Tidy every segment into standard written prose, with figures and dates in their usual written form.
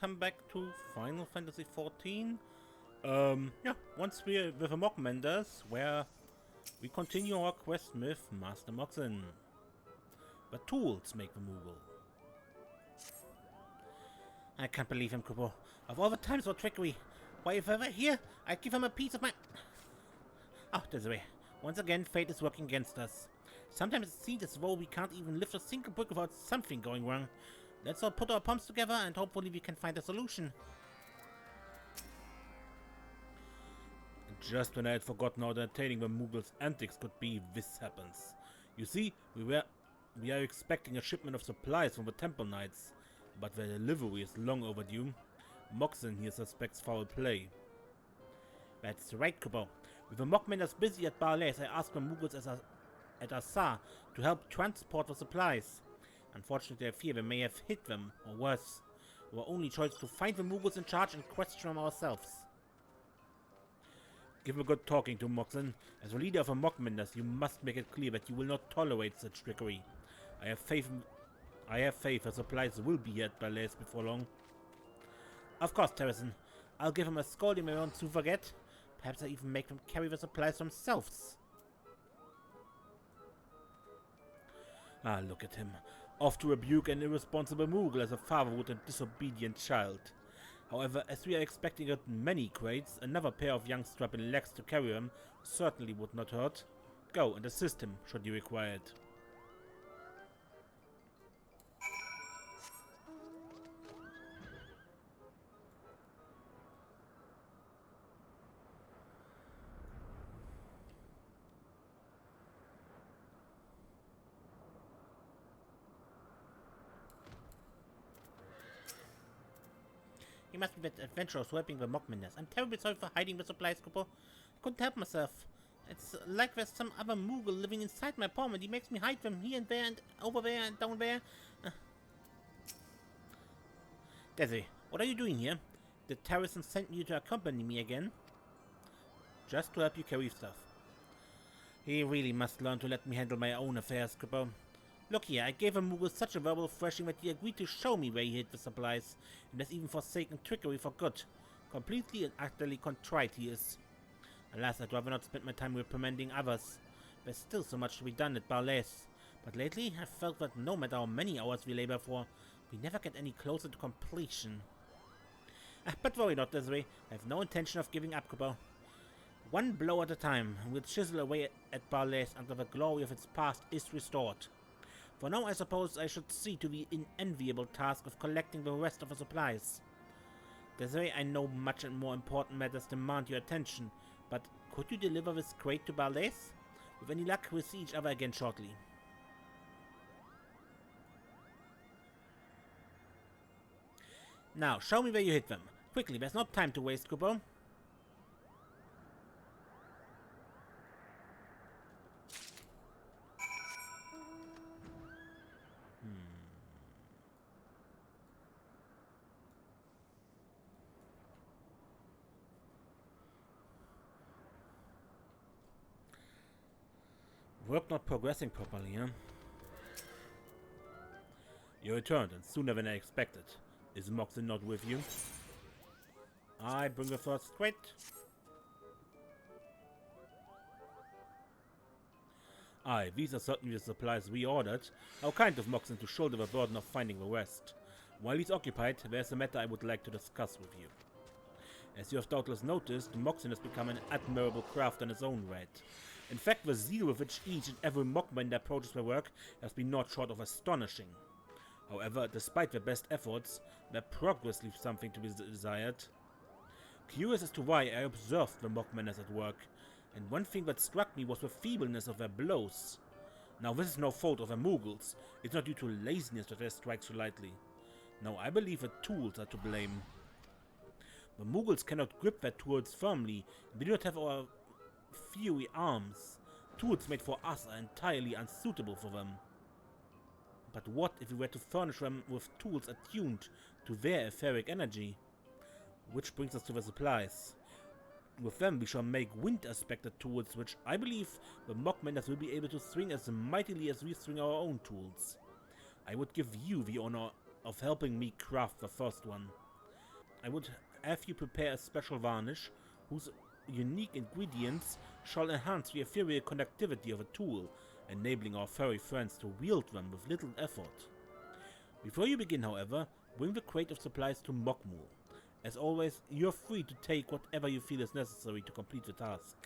welcome back to Final Fantasy XIV. Yeah, once we're with the Mogmenders, where we continue our quest with Master Mogzin. The tools make the Moogle. I can't believe him, Kupo. Of all the times for trickery, why if I were here, I'd give him a piece of my... Oh, this way. Once again, fate is working against us. Sometimes it seems as though we can't even lift a single brick without something going wrong. Let's all put our pumps together and hopefully we can find a solution. Just when I had forgotten how entertaining the Moogle's antics could be, this happens. You see, we are expecting a shipment of supplies from the Temple Knights, but their delivery is long overdue. Mogzin here suspects foul play. That's right, Kupo. With the Mogmenders busy at Barlays, I asked the Moogles at Assar to help transport the supplies. Unfortunately, I fear we may have hit them, or worse. Our only choice is to find the Moogles in charge and question them ourselves. Give a good talking to, Mogzin. As the leader of the Mogmenders, you must make it clear that you will not tolerate such trickery. I have faith the supplies will be here at Barlays before long. Of course, Tarreson. I'll give him a scolding I want to forget. Perhaps I even make them carry the supplies themselves. Ah, look at him. Off to rebuke an irresponsible Moogle as a father would a disobedient child. However, as we are expecting many crates, another pair of young strapping legs to carry him certainly would not hurt. Go and assist him, should you require it. He must be that adventurer swiping the Mogmenders. I'm terribly sorry for hiding the supplies, Kupo. I couldn't help myself. It's like there's some other Moogle living inside my palm and he makes me hide them here and there and over there and down there. Desi, what are you doing here? Did Tarreson send you to accompany me again? Just to help you carry stuff. He really must learn to let me handle my own affairs, Kupo. Look here, I gave a Moogle such a verbal thrashing that he agreed to show me where he hid the supplies, and has even forsaken trickery for good. Completely and utterly contrite he is. Alas, I'd rather not spend my time reprimanding others. There's still so much to be done at Barlays, but lately I've felt that no matter how many hours we labor for, we never get any closer to completion. But worry not, Desiree. I have no intention of giving up, Kupo. One blow at a time, and we'll chisel away at Barlays until the glory of its past is restored. For now, I suppose I should see to the unenviable task of collecting the rest of the supplies. Desiree, I know much and more important matters demand your attention, but could you deliver this crate to Barlays? With any luck, we'll see each other again shortly. Now, show me where you hid them. Quickly, there's no time to waste, Kupo. Work not progressing properly, huh? You returned, and sooner than I expected. Is Mogzin not with you? I bring the first crate. Aye, these are certainly the supplies we ordered. How kind of Mogzin to shoulder the burden of finding the rest. While he's occupied, there's a matter I would like to discuss with you. As you have doubtless noticed, Mogzin has become an admirable craft in his own right. In fact, the zeal with which each and every Mogmender approaches their work has been not short of astonishing. However, despite their best efforts, their progress leaves something to be desired. Curious as to why, I observed the Mogmenders at work, and one thing that struck me was the feebleness of their blows. Now, this is no fault of the Moogles. It's not due to laziness that they strike so lightly. No, I believe the tools are to blame. The Moogles cannot grip their tools firmly, and they do not have our fiery arms. Tools made for us are entirely unsuitable for them. But what if we were to furnish them with tools attuned to their etheric energy? Which brings us to the supplies. With them we shall make wind-aspected tools, which I believe the Mogmenders will be able to swing as mightily as we swing our own tools. I would give you the honor of helping me craft the first one. I would have you prepare a special varnish whose unique ingredients shall enhance the ethereal conductivity of a tool, enabling our furry friends to wield them with little effort. Before you begin, however, bring the crate of supplies to Mogmul. As always, you're free to take whatever you feel is necessary to complete the task.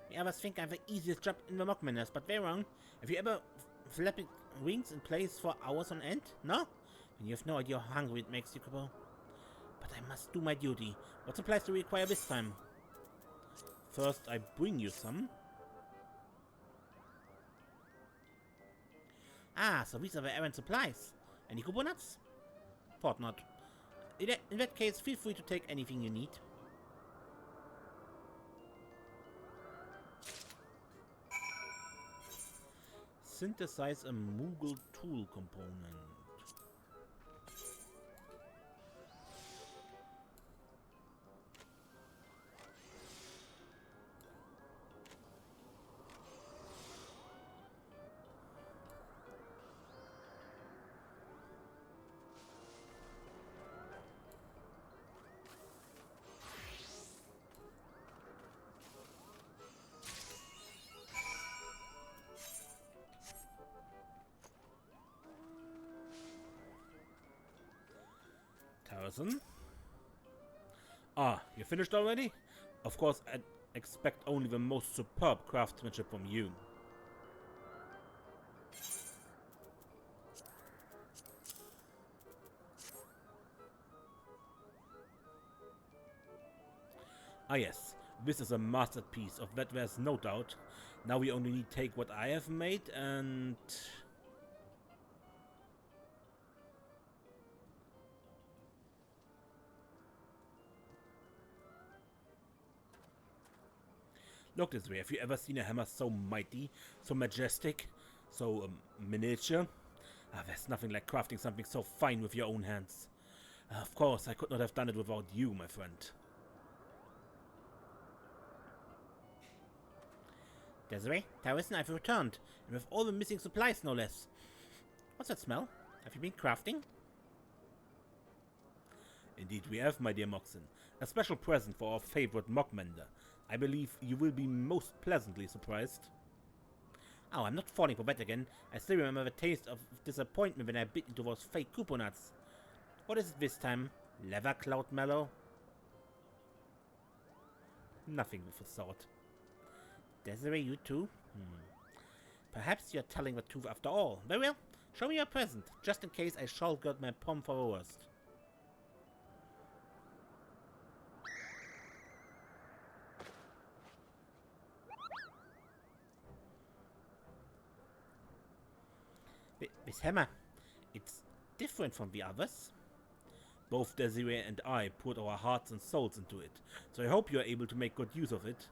The others think I have the easiest job in the mogmenders, but they're wrong. Have you ever flapped wings in place for hours on end? No? And you have no idea how hungry it makes you, Kubo. But I must do my duty. What supplies do we require this time? First, I bring you some. Ah, so these are the errand supplies. Any Kubo nuts? Thought not. In that case, feel free to take anything you need. Synthesize a Moogle tool component. Tarreson? Ah, you finished already? Of course, I'd expect only the most superb craftsmanship from you. Ah yes, this is a masterpiece, of that there's no doubt. Now we only need to take what I have made and... Look this way, have you ever seen a hammer so mighty, so majestic, so miniature? Ah, there's nothing like crafting something so fine with your own hands. Of course, I could not have done it without you, my friend. Desiree, Tarreson, I've returned, and with all the missing supplies, no less. What's that smell? Have you been crafting? Indeed we have, my dear Mogzin. A special present for our favorite mogmender. I believe you will be most pleasantly surprised. Oh, I'm not falling for that again. I still remember the taste of disappointment when I bit into those fake coupons. What is it this time? Leather cloud mallow? Nothing of the sort. Desiree, you too? Perhaps you're telling the truth after all. Very well. Show me your present, just in case I shall get my palm for the worst. This hammer, it's different from the others. Both Desiree and I put our hearts and souls into it, so I hope you are able to make good use of it.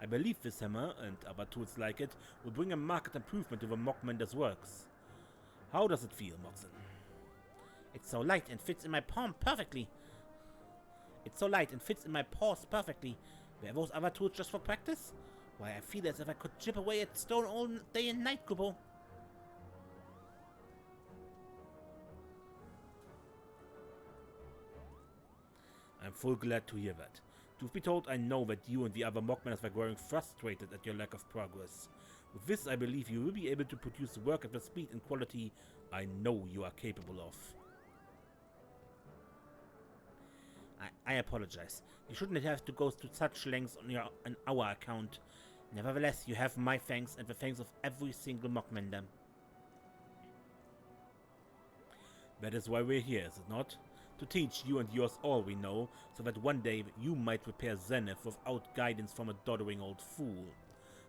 I believe this hammer, and other tools like it, will bring a marked improvement to the mogmender's works. How does it feel, Mogzin? It's so light and fits in my palm perfectly. It's so light and fits in my paws perfectly. Were those other tools just for practice? Why, I feel as if I could chip away at stone all day and night, Kubo. I'm full glad to hear that. Truth be told, I know that you and the other mogmenders were growing frustrated at your lack of progress. With this, I believe you will be able to produce work at the speed and quality I know you are capable of. I apologize. You shouldn't have to go to such lengths on our account. Nevertheless, you have my thanks and the thanks of every single mogmender. That is why we're here, is it not? To teach you and yours all we know, so that one day you might repair Zenith without guidance from a doddering old fool.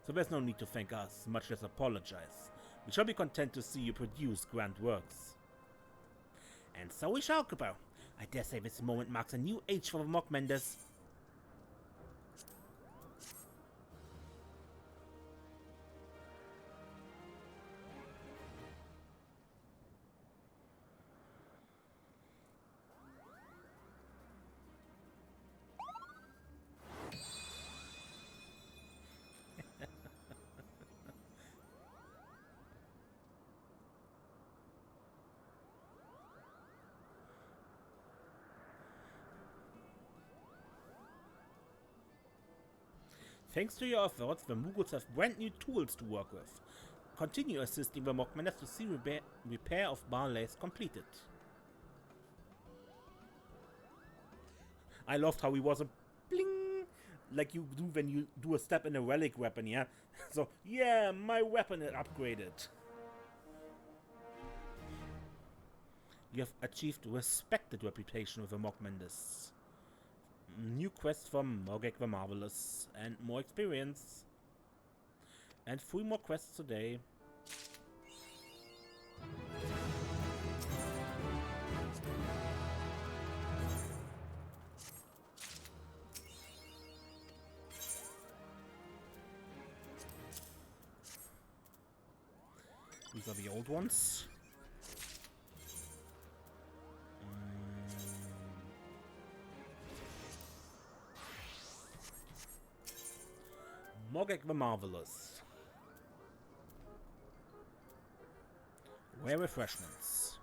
So there's no need to thank us, much less apologize. We shall be content to see you produce grand works. And so we shall, Kubo. I dare say this moment marks a new age for the mogmenders. Thanks to your efforts, the Moogles have brand new tools to work with. Continue assisting the mogmenders to see repair of barlays completed. I loved how he was a bling, like you do when you do a step in a relic weapon, yeah? So, yeah, my weapon is upgraded. You have achieved respected reputation with the mogmenders. New quest from Mogek the Marvelous, and more experience. And 3 more quests today. These are the old ones. Mogek the Marvelous. Rare refreshments.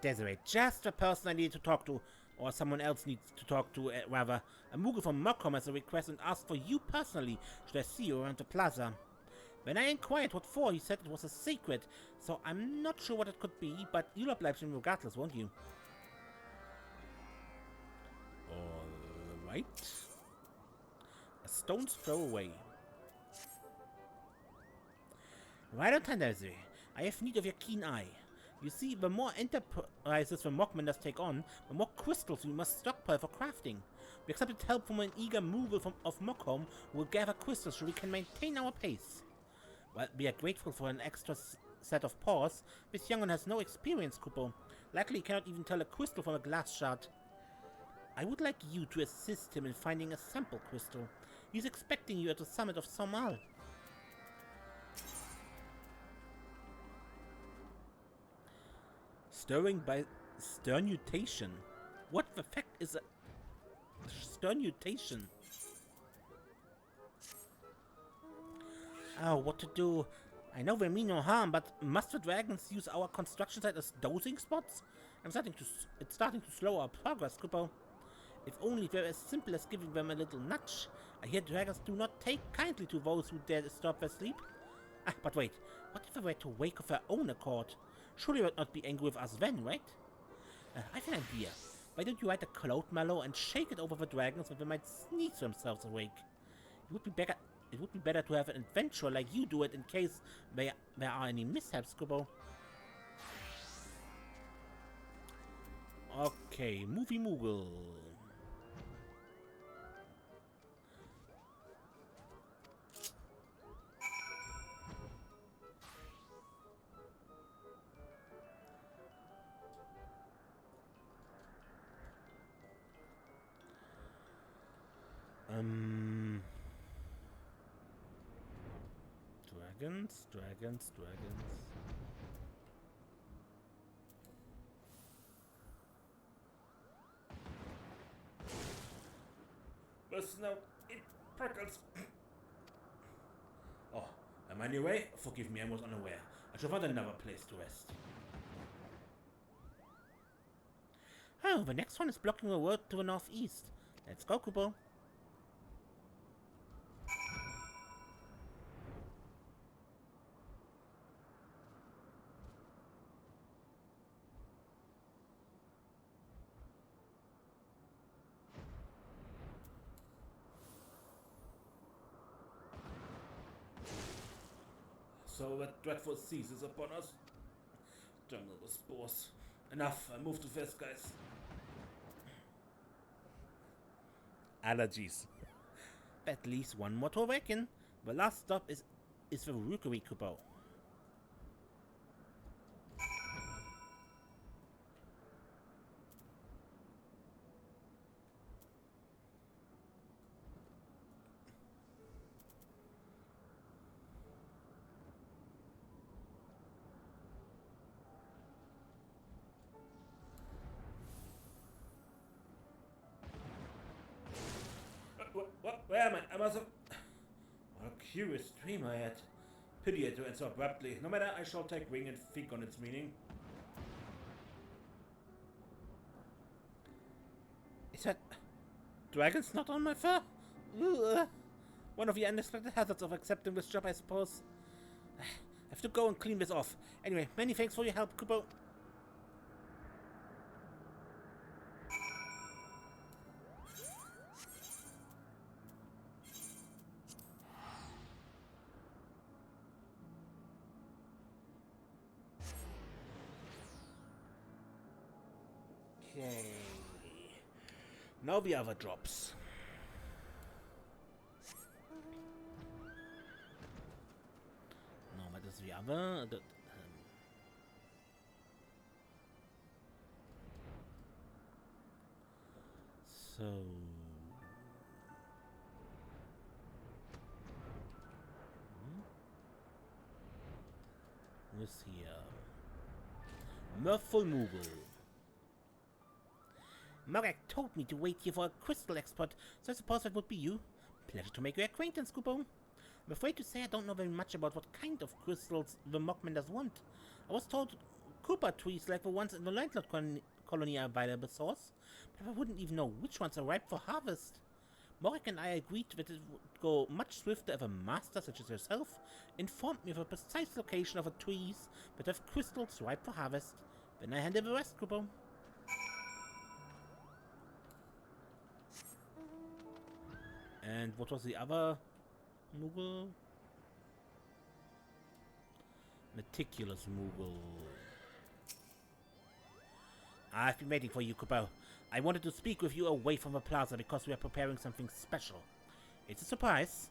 Desiree, just the person I need to talk to, or someone else needs to talk to, rather. A Moogle from Mogcom has a request and asked for you personally, should I see you around the plaza. When I inquired what for, he said it was a secret, so I'm not sure what it could be, but you'll oblige him regardless, won't you? Alright. A stone's throw away. Right on time, Desiree. I have need of your keen eye. You see, the more enterprises the mogmenders take on, the more crystals we must stockpile for crafting. We accepted help from an eager Moogle of Mogcom who will gather crystals so we can maintain our pace. Well, we are grateful for an extra set of paws. This young one has no experience, Kupo. Likely he cannot even tell a crystal from a glass shard. I would like you to assist him in finding a sample crystal. He's expecting you at the summit of Somal. Stirring by sternutation. What the fuck is a sternutation? Oh, what to do? I know they mean no harm, but must the dragons use our construction site as dosing spots? It's starting to slow our progress, Kupo. If only it were as simple as giving them a little nudge. I hear dragons do not take kindly to those who dare disturb their sleep. Ah, but wait, what if they were to wake of their own accord? Surely they would not be angry with us then, right? I have an idea. Why don't you write a cloud mallow and shake it over the dragons so they might sneeze themselves awake? It would be better to have an adventurer like you do it in case there are any mishaps, Kubo. Okay, movie Moogle. Dragons. Listen out, it prickles. Oh, am I anyway? Forgive me, I was unaware. I should find another place to rest. Oh, the next one is blocking the road to the northeast. Let's go, Kubo. So that dreadful seas is upon us. Jungle with spores. Enough, I move too fast, guys. Allergies. At least one more to awaken. The last stop is the Rookery Kupo. What? Where am I? I must have... What a curious dream I had. Pity it to end so abruptly. No matter, I shall take wing and think on its meaning. Is that... Dragon's not on my fur? Ugh. One of the unexpected hazards of accepting this job, I suppose. I have to go and clean this off. Anyway, many thanks for your help, Kubo. Okay. Now the other drops. No, what is the other? So... What's here? Mirthful Moogle. Mogak told me to wait here for a crystal expert, so I suppose that would be you. Pleasure to make your acquaintance, Kubo. I'm afraid to say I don't know very much about what kind of crystals the mogmenders want. I was told Koopa trees like the ones in the landlord colony are a valuable source, but I wouldn't even know which ones are ripe for harvest. Mogak and I agreed that it would go much swifter if a master such as yourself informed me of the precise location of the trees that have crystals ripe for harvest. Then I handle the rest, Kubo. And what was the other Moogle? Meticulous Moogle. I've been waiting for you, Kubo. I wanted to speak with you away from the plaza because we are preparing something special. It's a surprise.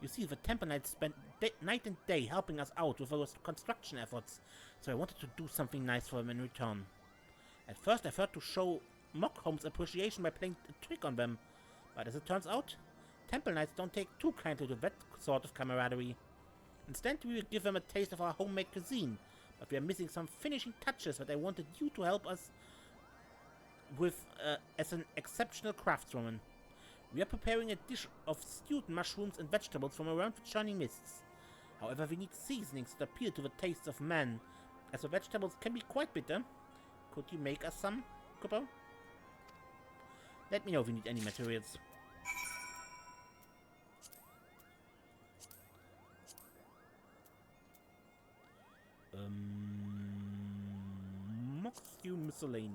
You see, the Temple Knights spent night and day helping us out with those construction efforts, so I wanted to do something nice for them in return. At first I thought to show Mockholm's appreciation by playing a trick on them, but as it turns out, Temple Knights don't take too kindly to that sort of camaraderie. Instead, we will give them a taste of our homemade cuisine, but we are missing some finishing touches that I wanted you to help us with as an exceptional craftswoman. We are preparing a dish of stewed mushrooms and vegetables from around the churning mists. However, we need seasonings that appeal to the tastes of man, as the vegetables can be quite bitter. Could you make us some, Kubo? Let me know if you need any materials. Mogzin miscellany.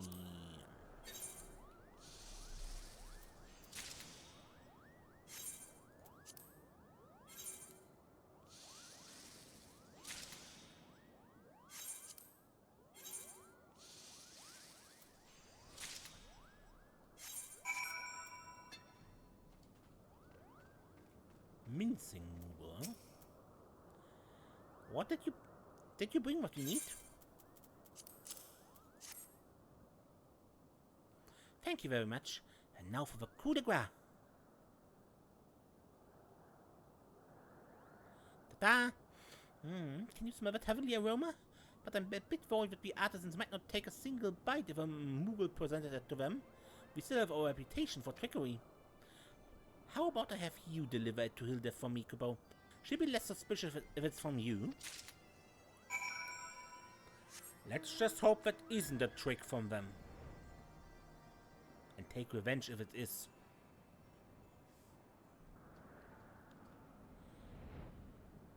Mincing Moogle, huh? What did you bring what you need? Thank you very much. And now for the coup de grace. Ta-da! Can you smell that heavenly aroma? But I'm a bit worried that the artisans might not take a single bite if a Moogle presented it to them. We still have our reputation for trickery. How about I have you deliver it to Hilda for me, Kubo? She'll be less suspicious if it's from you. Let's just hope that isn't a trick from them. And take revenge if it is.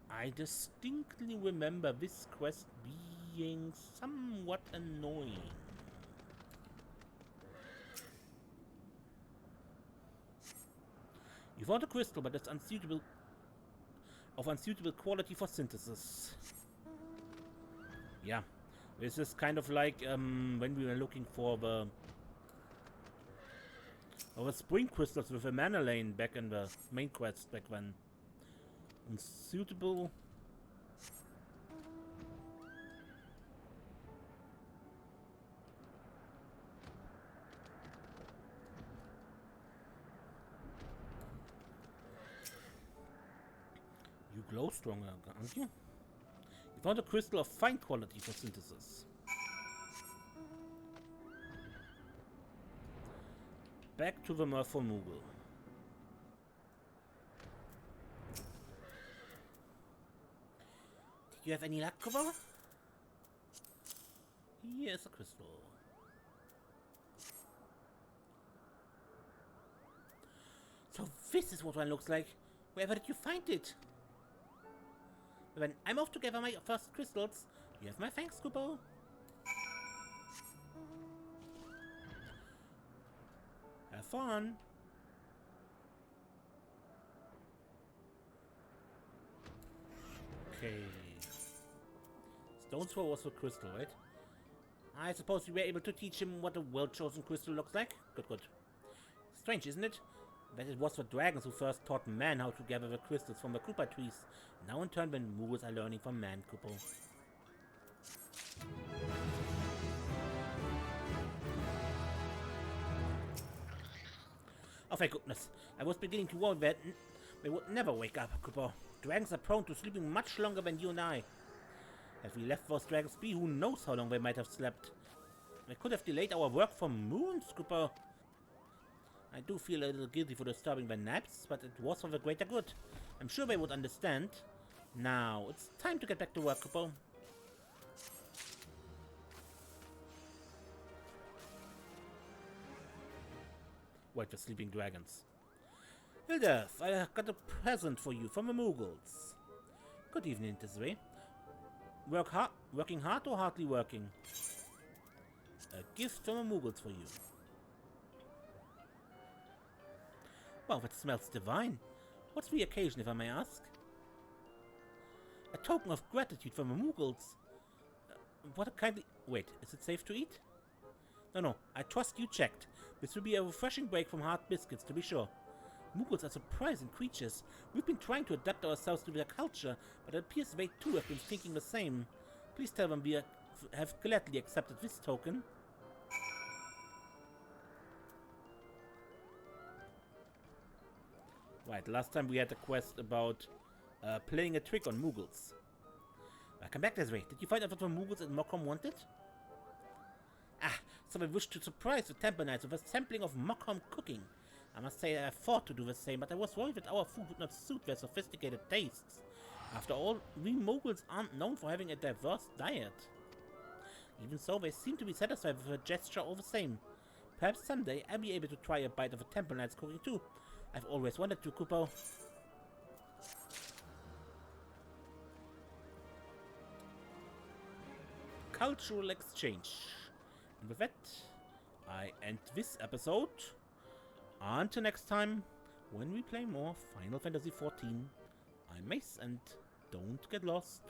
I distinctly remember this quest being somewhat annoying. You found a crystal, but it's unsuitable quality for synthesis. Yeah, this is kind of like when we were looking for the spring crystals with a mana lane back in the main quest back when. Unsuitable. You glow stronger, aren't you? You found a crystal of fine quality for synthesis. Back to the Mirthful Moogle. Did you have any luck, Kubo? Here's a crystal. So this is what one looks like. Wherever did you find it? When I'm off to gather my first crystals, you have my thanks, Kupo. Have fun. Okay. Stone throw was for crystal, right? I suppose we were able to teach him what a well-chosen crystal looks like? Good, good. Strange, isn't it? That it was the dragons who first taught man how to gather the crystals from the Koopa trees. Now in turn when Moogles are learning from man, Kupo. Oh, thank goodness. I was beginning to worry that they would never wake up, Kupo. Dragons are prone to sleeping much longer than you and I. If we left those dragons be, who knows how long they might have slept. They could have delayed our work for moons, Kupo. I do feel a little guilty for disturbing their naps, but it was for the greater good. I'm sure they would understand. Now, it's time to get back to work, Kupo. Wait, the sleeping dragons. Hildeth, I got a present for you from the Moogles. Good evening, Desiree. Working hard or hardly working? A gift from the Moogles for you. Wow, that smells divine. What's the occasion, if I may ask? A token of gratitude from the Moogles. What a kindly... Wait, is it safe to eat? No, I trust you checked. This will be a refreshing break from hard biscuits, to be sure. Moogles are surprising creatures. We've been trying to adapt ourselves to their culture, but it appears they too have been thinking the same. Please tell them we have gladly accepted this token. Right, last time we had a quest about playing a trick on Moogles. Come back this way. Did you find out what the Moogles and Mokom wanted? Ah, so they wished to surprise the Temple Knights with a sampling of Mokom cooking. I must say I thought to do the same, but I was worried that our food would not suit their sophisticated tastes. After all, we Moogles aren't known for having a diverse diet. Even so, they seem to be satisfied with a gesture all the same. Perhaps someday I'll be able to try a bite of a Temple Knight's cooking too. I've always wanted to, Kupo. Cultural exchange. And with that, I end this episode. Until next time, when we play more Final Fantasy XIV, I'm Mace, and don't get lost.